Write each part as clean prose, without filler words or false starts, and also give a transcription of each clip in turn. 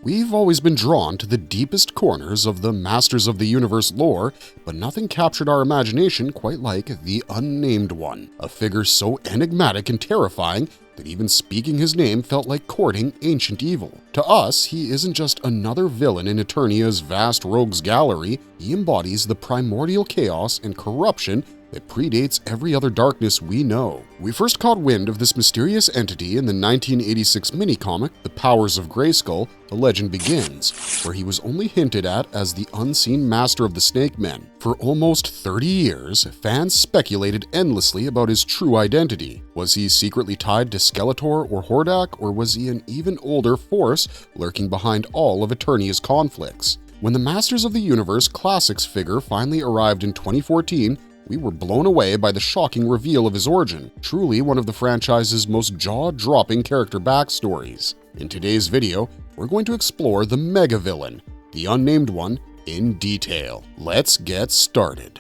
We've always been drawn to the deepest corners of the Masters of the Universe lore, but nothing captured our imagination quite like the Unnamed One, a figure so enigmatic and terrifying that even speaking his name felt like courting ancient evil. To us, he isn't just another villain in Eternia's vast rogues gallery, he embodies the primordial chaos and corruption that predates every other darkness we know. We first caught wind of this mysterious entity in the 1986 mini-comic The Powers of Grayskull, The Legend Begins, where he was only hinted at as the unseen master of the Snake Men. For almost 30 years, fans speculated endlessly about his true identity. Was he secretly tied to Skeletor or Hordak, or was he an even older force lurking behind all of Eternia's conflicts? When the Masters of the Universe Classics figure finally arrived in 2014, we were blown away by the shocking reveal of his origin, truly one of the franchise's most jaw-dropping character backstories. In today's video, we're going to explore the mega-villain, the Unnamed One, in detail. Let's get started.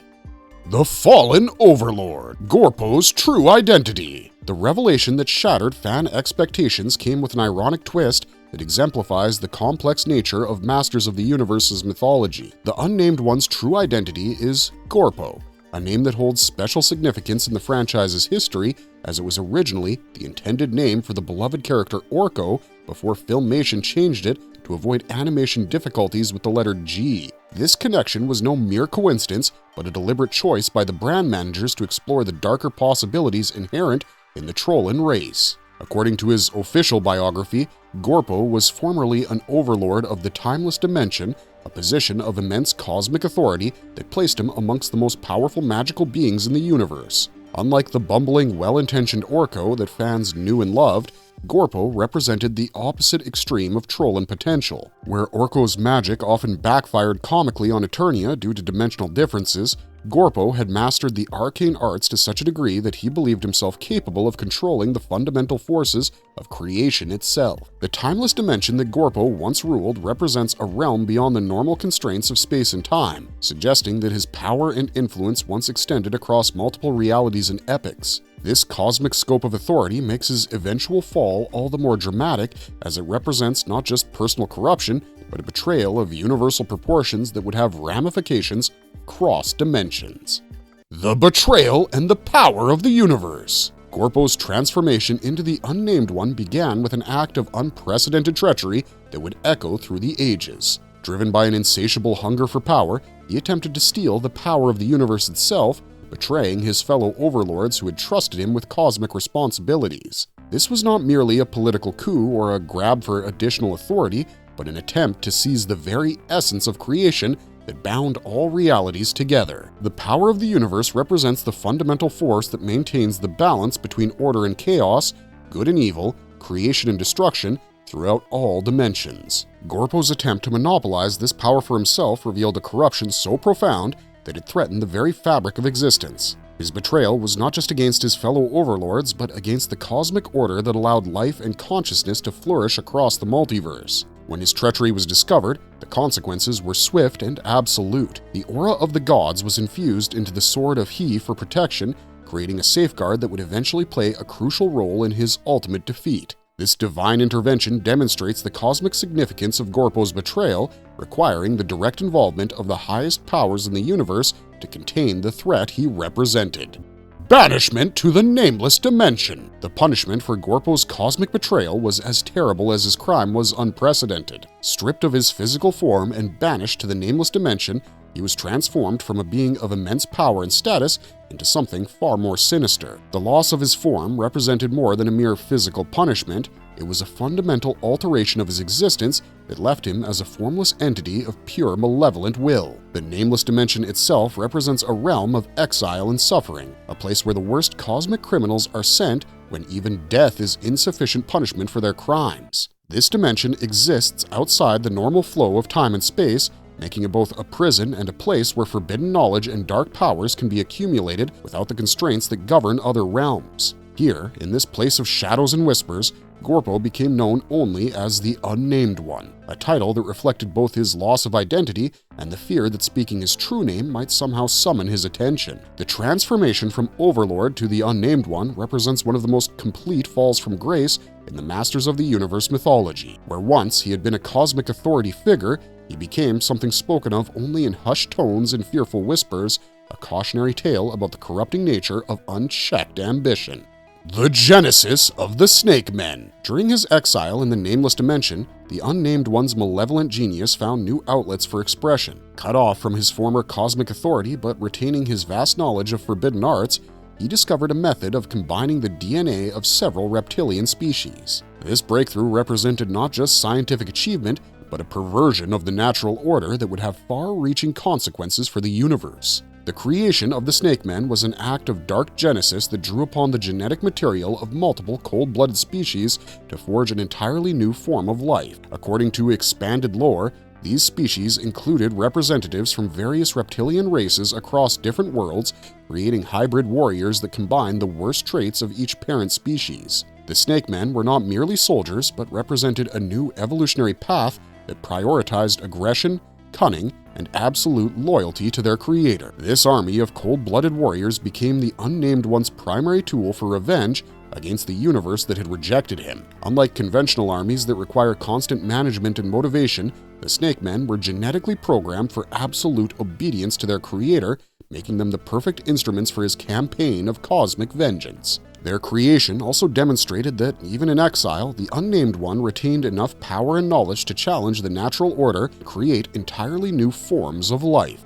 The Fallen Overlord, Gorpo's true identity. The revelation that shattered fan expectations came with an ironic twist that exemplifies the complex nature of Masters of the Universe's mythology. The Unnamed One's true identity is Gorpo, a name that holds special significance in the franchise's history, as it was originally the intended name for the beloved character Orko before Filmation changed it to avoid animation difficulties with the letter G. This connection was no mere coincidence, but a deliberate choice by the brand managers to explore the darker possibilities inherent in the Trollin race. According to his official biography, Gorpo was formerly an overlord of the Timeless Dimension, a position of immense cosmic authority that placed him amongst the most powerful magical beings in the universe. Unlike the bumbling, well-intentioned Orko that fans knew and loved, Gorpo represented the opposite extreme of Trollin potential. Where Orko's magic often backfired comically on Eternia due to dimensional differences, Gorpo had mastered the arcane arts to such a degree that he believed himself capable of controlling the fundamental forces of creation itself. The timeless dimension that Gorpo once ruled represents a realm beyond the normal constraints of space and time, suggesting that his power and influence once extended across multiple realities and epochs. This cosmic scope of authority makes his eventual fall all the more dramatic, as it represents not just personal corruption, but a betrayal of universal proportions that would have ramifications across dimensions. The Betrayal and the Power of the Universe. Gorpo's transformation into the Unnamed One began with an act of unprecedented treachery that would echo through the ages. Driven by an insatiable hunger for power, he attempted to steal the power of the universe itself, betraying his fellow overlords who had trusted him with cosmic responsibilities. This was not merely a political coup or a grab for additional authority, but an attempt to seize the very essence of creation that bound all realities together. The power of the universe represents the fundamental force that maintains the balance between order and chaos, good and evil, creation and destruction, throughout all dimensions. Gorpo's attempt to monopolize this power for himself revealed a corruption so profound that it threatened the very fabric of existence. His betrayal was not just against his fellow overlords, but against the cosmic order that allowed life and consciousness to flourish across the multiverse. When his treachery was discovered, the consequences were swift and absolute. The aura of the gods was infused into the Sword of He for protection, creating a safeguard that would eventually play a crucial role in his ultimate defeat. This divine intervention demonstrates the cosmic significance of Gorpo's betrayal, requiring the direct involvement of the highest powers in the universe to contain the threat he represented. Banishment to the Nameless Dimension. The punishment for Gorpo's cosmic betrayal was as terrible as his crime was unprecedented. Stripped of his physical form and banished to the Nameless Dimension, he was transformed from a being of immense power and status into something far more sinister. The loss of his form represented more than a mere physical punishment. It was a fundamental alteration of his existence that left him as a formless entity of pure malevolent will. The Nameless Dimension itself represents a realm of exile and suffering, a place where the worst cosmic criminals are sent when even death is insufficient punishment for their crimes. This dimension exists outside the normal flow of time and space, making it both a prison and a place where forbidden knowledge and dark powers can be accumulated without the constraints that govern other realms. Here, in this place of shadows and whispers, Gorpo became known only as the Unnamed One, a title that reflected both his loss of identity and the fear that speaking his true name might somehow summon his attention. The transformation from Overlord to the Unnamed One represents one of the most complete falls from grace in the Masters of the Universe mythology, where once he had been a cosmic authority figure, he became something spoken of only in hushed tones and fearful whispers, a cautionary tale about the corrupting nature of unchecked ambition. The genesis of the Snake Men. During his exile in the Nameless Dimension, the Unnamed One's malevolent genius found new outlets for expression. Cut off from his former cosmic authority but retaining his vast knowledge of forbidden arts, he discovered a method of combining the DNA of several reptilian species. This breakthrough represented not just scientific achievement, but a perversion of the natural order that would have far-reaching consequences for the universe. The creation of the Snake Men was an act of dark genesis that drew upon the genetic material of multiple cold-blooded species to forge an entirely new form of life. According to expanded lore, these species included representatives from various reptilian races across different worlds, creating hybrid warriors that combined the worst traits of each parent species. The Snake Men were not merely soldiers, but represented a new evolutionary path that prioritized aggression, cunning, and absolute loyalty to their creator. This army of cold-blooded warriors became the Unnamed One's primary tool for revenge against the universe that had rejected him. Unlike conventional armies that require constant management and motivation, the Snake Men were genetically programmed for absolute obedience to their creator, making them the perfect instruments for his campaign of cosmic vengeance. Their creation also demonstrated that, even in exile, the Unnamed One retained enough power and knowledge to challenge the natural order to create entirely new forms of life.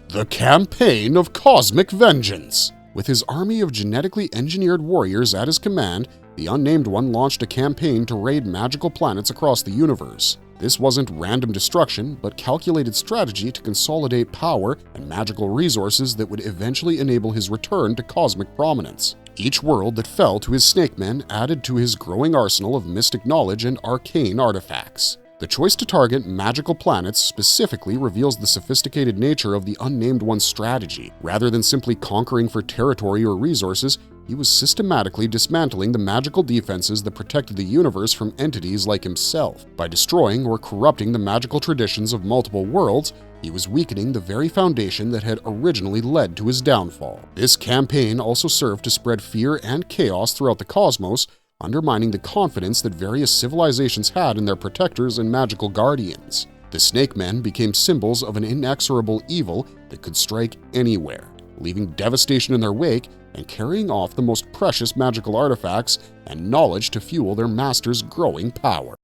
The Campaign of Cosmic Vengeance. With his army of genetically engineered warriors at his command, the Unnamed One launched a campaign to raid magical planets across the universe. This wasn't random destruction, but calculated strategy to consolidate power and magical resources that would eventually enable his return to cosmic prominence. Each world that fell to his Snake Men added to his growing arsenal of mystic knowledge and arcane artifacts. The choice to target magical planets specifically reveals the sophisticated nature of the Unnamed One's strategy. Rather than simply conquering for territory or resources, he was systematically dismantling the magical defenses that protected the universe from entities like himself. By destroying or corrupting the magical traditions of multiple worlds, he was weakening the very foundation that had originally led to his downfall. This campaign also served to spread fear and chaos throughout the cosmos, undermining the confidence that various civilizations had in their protectors and magical guardians. The Snake Men became symbols of an inexorable evil that could strike anywhere, leaving devastation in their wake and carrying off the most precious magical artifacts and knowledge to fuel their master's growing power.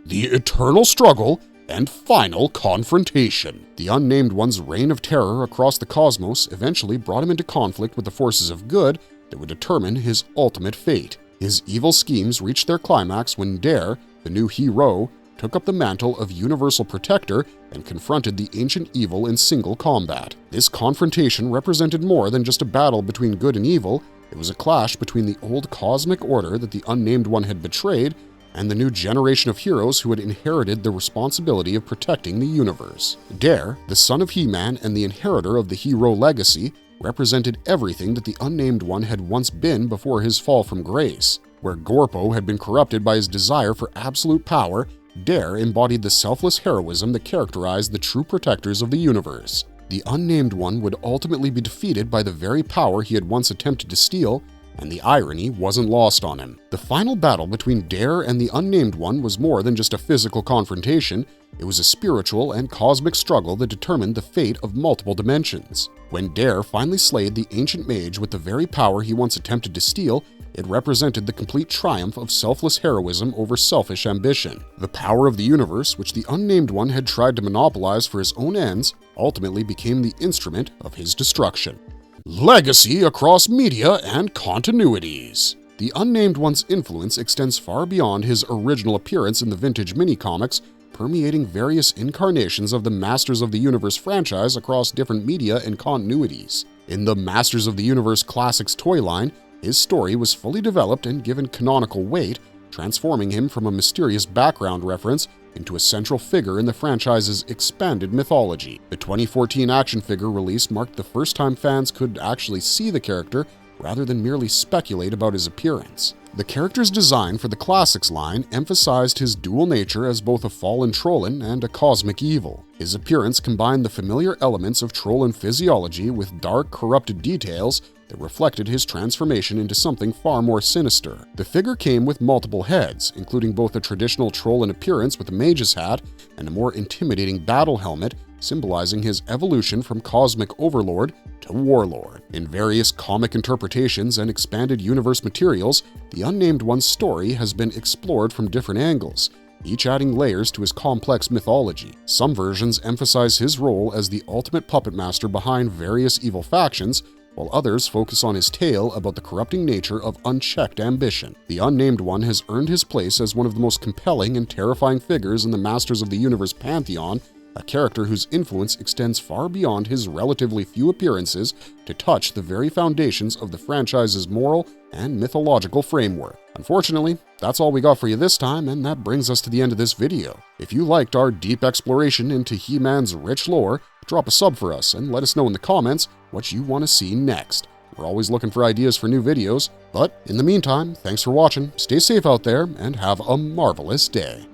The eternal struggle and final confrontation. The Unnamed One's reign of terror across the cosmos eventually brought him into conflict with the forces of good that would determine his ultimate fate. His evil schemes reached their climax when Dare, the new hero, took up the mantle of Universal Protector and confronted the ancient evil in single combat. This confrontation represented more than just a battle between good and evil. It was a clash between the old cosmic order that the Unnamed One had betrayed and the new generation of heroes who had inherited the responsibility of protecting the universe. Dare, the son of He-Man and the inheritor of the hero legacy, represented everything that the Unnamed One had once been before his fall from grace. Where Gorpo had been corrupted by his desire for absolute power, Dare embodied the selfless heroism that characterized the true protectors of the universe. The Unnamed One would ultimately be defeated by the very power he had once attempted to steal, and the irony wasn't lost on him. The final battle between Dare and the Unnamed One was more than just a physical confrontation. It was a spiritual and cosmic struggle that determined the fate of multiple dimensions. When Dare finally slayed the ancient mage with the very power he once attempted to steal, it represented the complete triumph of selfless heroism over selfish ambition. The power of the universe, which the Unnamed One had tried to monopolize for his own ends, ultimately became the instrument of his destruction. Legacy across media and continuities. The Unnamed One's influence extends far beyond his original appearance in the vintage mini-comics, permeating various incarnations of the Masters of the Universe franchise across different media and continuities. In the Masters of the Universe Classics toy line, his story was fully developed and given canonical weight, transforming him from a mysterious background reference into a central figure in the franchise's expanded mythology. The 2014 action figure release marked the first time fans could actually see the character rather than merely speculate about his appearance. The character's design for the Classics line emphasized his dual nature as both a fallen Trollan and a cosmic evil. His appearance combined the familiar elements of Trollan physiology with dark, corrupted details that reflected his transformation into something far more sinister. The figure came with multiple heads, including both a traditional Trollan appearance with a mage's hat and a more intimidating battle helmet, symbolizing his evolution from cosmic overlord to warlord. In various comic interpretations and expanded universe materials, the Unnamed One's story has been explored from different angles, each adding layers to his complex mythology. Some versions emphasize his role as the ultimate puppet master behind various evil factions, while others focus on his tale about the corrupting nature of unchecked ambition. The Unnamed One has earned his place as one of the most compelling and terrifying figures in the Masters of the Universe pantheon, a character whose influence extends far beyond his relatively few appearances to touch the very foundations of the franchise's moral and mythological framework. Unfortunately, that's all we got for you this time, and that brings us to the end of this video. If you liked our deep exploration into He-Man's rich lore, drop a sub for us and let us know in the comments what you want to see next. We're always looking for ideas for new videos, but in the meantime, thanks for watching, stay safe out there, and have a marvelous day.